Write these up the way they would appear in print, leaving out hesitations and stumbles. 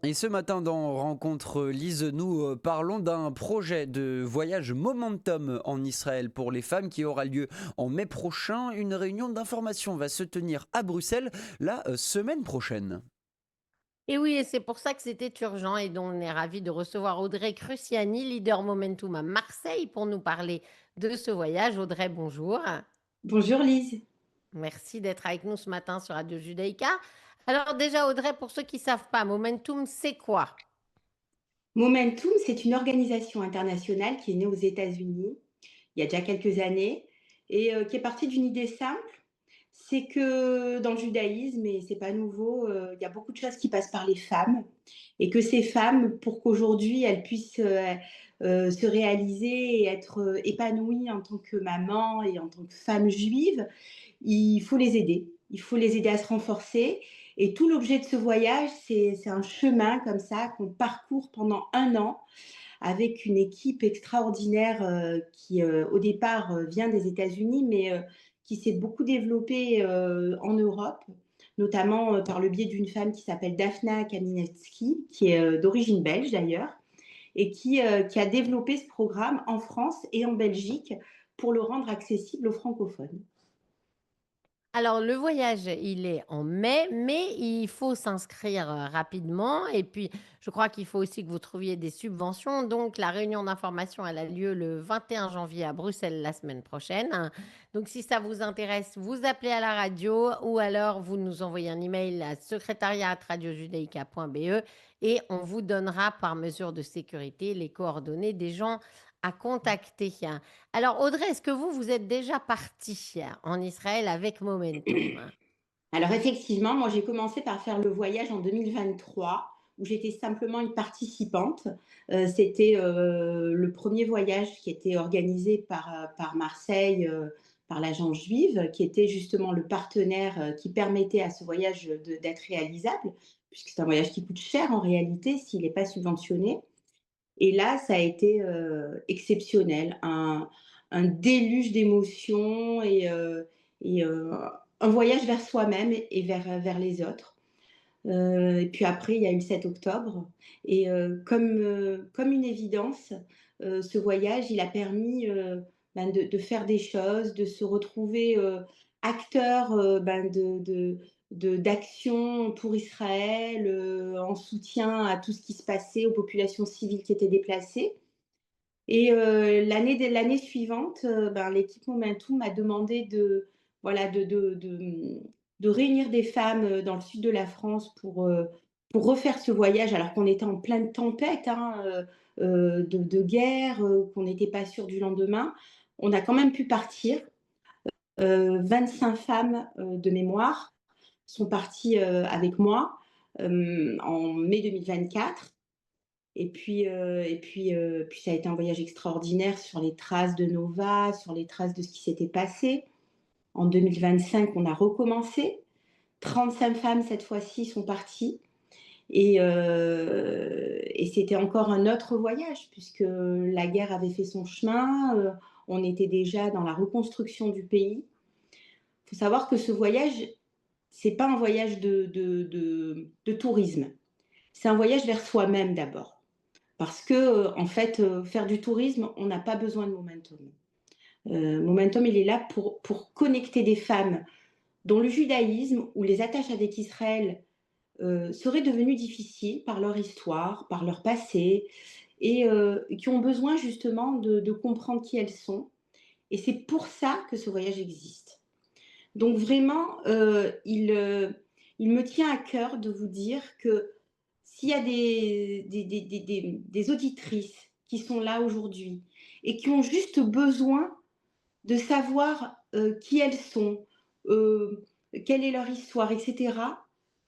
Et ce matin dans Rencontre Lise, nous parlons d'un projet de voyage Momentum en Israël pour les femmes qui aura lieu en mai prochain. Une réunion d'information va se tenir à Bruxelles la semaine prochaine. Et oui, et c'est pour ça que c'était urgent et donc on est ravis de recevoir Audrey Cruciani, leader Momentum à Marseille, pour nous parler de ce voyage. Audrey, bonjour. Bonjour Lise. Merci d'être avec nous ce matin sur Radio Judaïka. Alors déjà, Audrey, pour ceux qui ne savent pas, Momentum, c'est quoi? Momentum, c'est une organisation internationale qui est née aux États-Unis il y a déjà quelques années et qui est partie d'une idée simple. C'est que dans le judaïsme, et c'est pas nouveau, il y a beaucoup de choses qui passent par les femmes et que ces femmes, pour qu'aujourd'hui elles puissent se réaliser et être épanouies en tant que maman et en tant que femme juive, il faut les aider. Il faut les aider à se renforcer. Et tout l'objet de ce voyage, c'est un chemin comme ça qu'on parcourt pendant un an avec une équipe extraordinaire qui, au départ, vient des États-Unis, mais qui s'est beaucoup développée en Europe, notamment par le biais d'une femme qui s'appelle Daphna Kaminetsky, qui est d'origine belge d'ailleurs, et qui a développé ce programme en France et en Belgique pour le rendre accessible aux francophones. Alors, le voyage, il est en mai, mais il faut s'inscrire rapidement. Et puis, je crois qu'il faut aussi que vous trouviez des subventions. Donc, la réunion d'information, elle a lieu le 21 janvier à Bruxelles la semaine prochaine. Donc, si ça vous intéresse, vous appelez à la radio ou alors vous nous envoyez un email à secrétariat@radiojudaïka.be et on vous donnera par mesure de sécurité les coordonnées des gens à contacter. Alors Audrey, est-ce que vous êtes déjà partie en Israël avec Momentum? Alors effectivement, moi j'ai commencé par faire le voyage en 2023 où j'étais simplement une participante. C'était le premier voyage qui était organisé par Marseille, par l'agence juive, qui était justement le partenaire qui permettait à ce voyage d'être réalisable, puisque c'est un voyage qui coûte cher en réalité s'il n'est pas subventionné. Et là, ça a été exceptionnel, un déluge d'émotions et un voyage vers soi-même et vers les autres. Et puis après, il y a eu le 7 octobre et comme une évidence, ce voyage, il a permis, de faire des choses, de se retrouver, acteur, d'actions pour Israël, en soutien à tout ce qui se passait, aux populations civiles qui étaient déplacées. Et l'année suivante, l'équipe Momentum m'a demandé de voilà, de réunir des femmes, dans le sud de la France pour refaire ce voyage alors qu'on était en pleine tempête, hein, de guerre, qu'on n'était pas sûr du lendemain. On a quand même pu partir. 25 femmes, de mémoire sont parties, avec moi, en mai 2024. Puis ça a été un voyage extraordinaire sur les traces de Nova, sur les traces de ce qui s'était passé. En 2025, on a recommencé. 35 femmes cette fois-ci sont parties et c'était encore un autre voyage puisque la guerre avait fait son chemin, on était déjà dans la reconstruction du pays. Il faut savoir que ce voyage, c'est pas un voyage de tourisme, c'est un voyage vers soi-même d'abord. Parce que, en fait, faire du tourisme, on n'a pas besoin de Momentum. Momentum, il est là pour connecter des femmes dont le judaïsme ou les attaches avec Israël seraient devenues difficiles par leur histoire, par leur passé, et qui ont besoin justement de comprendre qui elles sont. Et c'est pour ça que ce voyage existe. Donc vraiment, il me tient à cœur de vous dire que s'il y a des auditrices qui sont là aujourd'hui et qui ont juste besoin de savoir qui elles sont, quelle est leur histoire, etc.,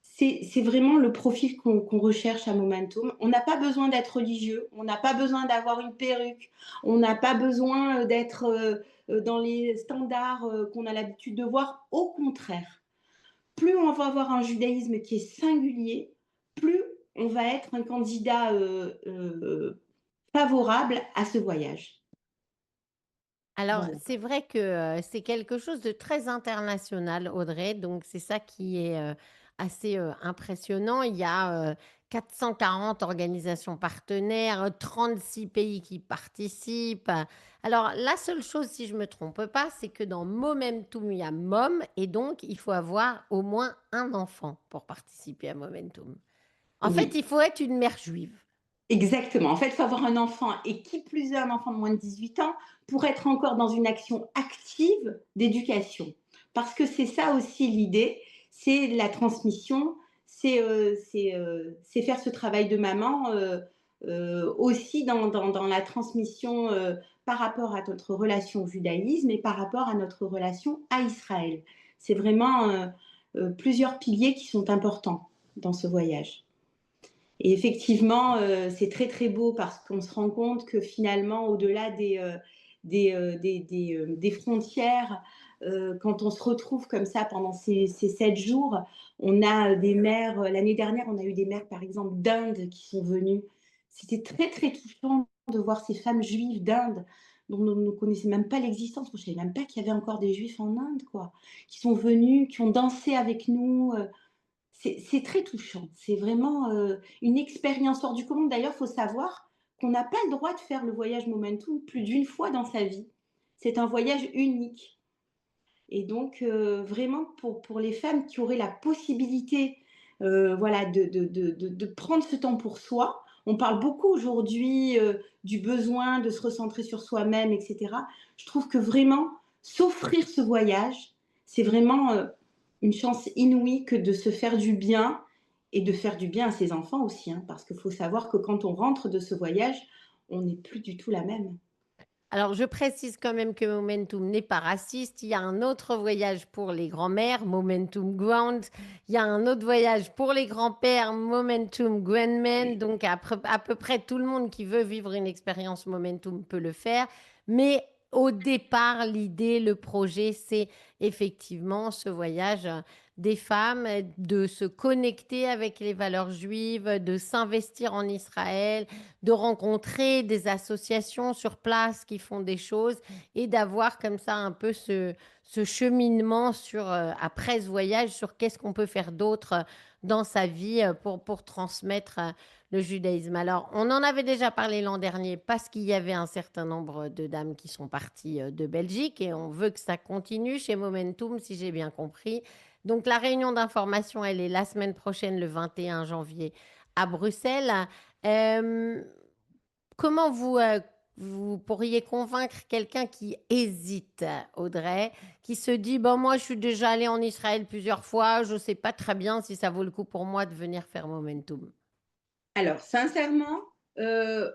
c'est vraiment le profil qu'on recherche à Momentum. On n'a pas besoin d'être religieux, on n'a pas besoin d'avoir une perruque, on n'a pas besoin d'être dans les standards qu'on a l'habitude de voir. Au contraire, plus on va avoir un judaïsme qui est singulier, plus on va être un candidat favorable à ce voyage. Alors, Voilà. c'est vrai que c'est quelque chose de très international, Audrey. Donc, c'est ça qui est assez impressionnant. Il y a 440 organisations partenaires, 36 pays qui participent. Alors, la seule chose, si je ne me trompe pas, c'est que dans Momentum, il y a MOM et donc il faut avoir au moins un enfant pour participer à Momentum. En fait, Oui. il faut être une mère juive. Exactement. En fait, il faut avoir un enfant et qui plus est un enfant de moins de 18 ans pour être encore dans une action active d'éducation. Parce que c'est ça aussi l'idée, c'est la transmission, c'est faire ce travail de maman aussi dans la transmission par rapport à notre relation au judaïsme et par rapport à notre relation à Israël. C'est vraiment plusieurs piliers qui sont importants dans ce voyage. Et effectivement, c'est très très beau parce qu'on se rend compte que finalement, au-delà des frontières, quand on se retrouve comme ça pendant ces 7 jours, on a des mères. L'année dernière, on a eu des mères, par exemple, d'Inde qui sont venues. C'était très très touchant de voir ces femmes juives d'Inde dont on ne connaissait même pas l'existence. Je ne savais même pas qu'il y avait encore des juifs en Inde, quoi, qui sont venus, qui ont dansé avec nous. C'est très touchant. C'est vraiment une expérience hors du commun. D'ailleurs, il faut savoir qu'on n'a pas le droit de faire le voyage Momentum plus d'une fois dans sa vie. C'est un voyage unique. Et donc, vraiment, pour les femmes qui auraient la possibilité voilà, de prendre ce temps pour soi, on parle beaucoup aujourd'hui du besoin de se recentrer sur soi-même, etc. Je trouve que vraiment, s'offrir ce voyage, c'est vraiment une chance inouïe que de se faire du bien et de faire du bien à ses enfants aussi. Hein, parce qu'il faut savoir que quand on rentre de ce voyage, on n'est plus du tout la même. Alors, je précise quand même que Momentum n'est pas raciste. Il y a un autre voyage pour les grands-mères, Momentum Ground. Il y a un autre voyage pour les grands-pères, Momentum Grandmen. Donc, à peu près tout le monde qui veut vivre une expérience Momentum peut le faire. Mais au départ, l'idée, le projet, c'est effectivement ce voyage des femmes, de se connecter avec les valeurs juives, de s'investir en Israël, de rencontrer des associations sur place qui font des choses et d'avoir comme ça un peu ce cheminement sur, après ce voyage, sur qu'est-ce qu'on peut faire d'autre dans sa vie pour transmettre le judaïsme. Alors, on en avait déjà parlé l'an dernier parce qu'il y avait un certain nombre de dames qui sont parties de Belgique et on veut que ça continue chez Momentum, si j'ai bien compris. Donc, la réunion d'information, elle est la semaine prochaine, le 21 janvier, à Bruxelles. Euh, Comment vous pourriez convaincre quelqu'un qui hésite, Audrey, qui se dit, bon, moi, je suis déjà allée en Israël plusieurs fois, je ne sais pas très bien si ça vaut le coup pour moi de venir faire Momentum. Alors, sincèrement, on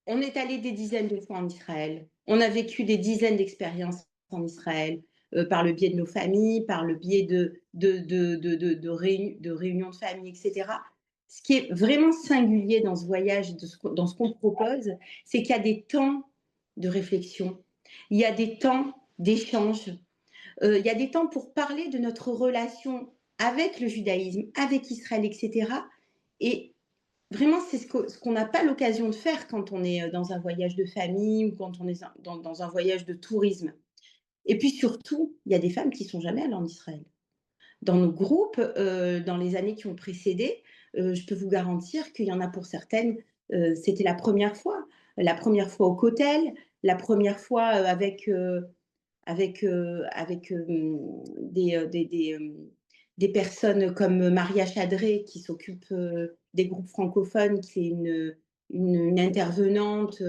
est allé des dizaines de fois en Israël. On a vécu des dizaines d'expériences en Israël, par le biais de nos familles, par le biais de réunions de famille, etc. Ce qui est vraiment singulier dans ce voyage, dans ce qu'on propose, c'est qu'il y a des temps de réflexion, il y a des temps d'échange, il y a des temps pour parler de notre relation avec le judaïsme, avec Israël, etc. Et vraiment, c'est ce qu'on n'a pas l'occasion de faire quand on est dans un voyage de famille ou quand on est dans un voyage de tourisme. Et puis surtout, il y a des femmes qui sont jamais allées en Israël. Dans nos groupes, dans les années qui ont précédé, je peux vous garantir qu'il y en a pour certaines, c'était la première fois. La première fois au Cotel, la première fois avec des personnes comme Maria Chadré qui s'occupe des groupes francophones, qui est une intervenante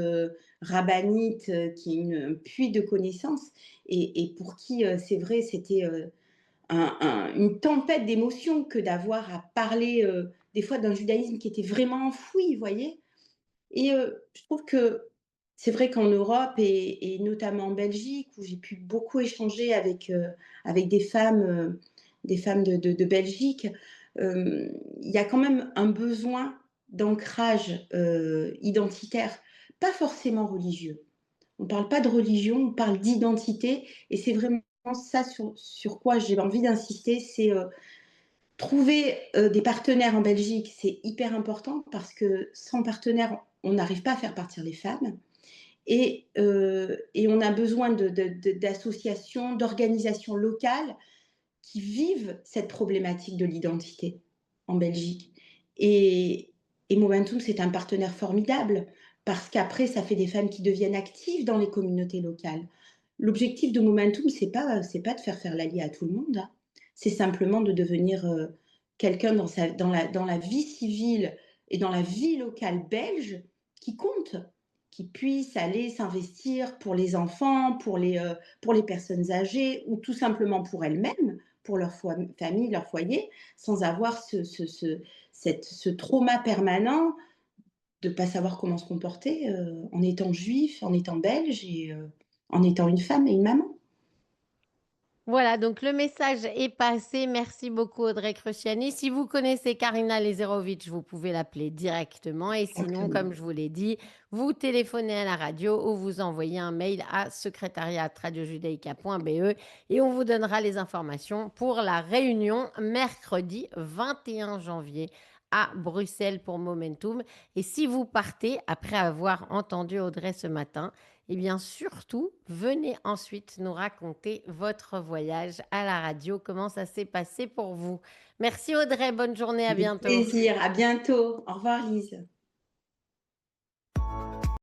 rabbinite, qui est un puits de connaissances et pour qui, c'est vrai, c'était une tempête d'émotions que d'avoir à parler des fois d'un judaïsme qui était vraiment enfoui, vous voyez. Et je trouve que c'est vrai qu'en Europe et notamment en Belgique, où j'ai pu beaucoup échanger avec des femmes de Belgique, il y a quand même un besoin d'ancrage identitaire, pas forcément religieux. On ne parle pas de religion, on parle d'identité, et c'est vraiment ça sur quoi j'ai envie d'insister, c'est trouver des partenaires en Belgique, c'est hyper important parce que sans partenaire, on n'arrive pas à faire partir les femmes. Et on a besoin d'associations, d'organisations locales qui vivent cette problématique de l'identité en Belgique. Et, et Momentum, c'est un partenaire formidable parce qu'après, ça fait des femmes qui deviennent actives dans les communautés locales. L'objectif de Momentum, c'est pas de faire l'allié à tout le monde, hein. C'est simplement de devenir quelqu'un dans la vie civile et dans la vie locale belge qui compte, qui puisse aller s'investir pour les enfants, pour les personnes âgées ou tout simplement pour elles-mêmes, pour leur famille, leur foyer, sans avoir ce trauma permanent de ne pas savoir comment se comporter en étant juif, en étant belge et en étant une femme et une maman. Voilà, donc le message est passé. Merci beaucoup Audrey Cruciani. Si vous connaissez Karina Lezerovic, vous pouvez l'appeler directement. Et sinon, Exactement. comme je vous l'ai dit, vous téléphonez à la radio ou vous envoyez un mail à secrétariat@radiojudaica.be et on vous donnera les informations pour la réunion mercredi 21 janvier à Bruxelles pour Momentum. Et si vous partez après avoir entendu Audrey ce matin, eh bien, surtout, venez ensuite nous raconter votre voyage à la radio, comment ça s'est passé pour vous. Merci Audrey, bonne journée, à Avec bientôt. plaisir. À bientôt. Au revoir, Lise.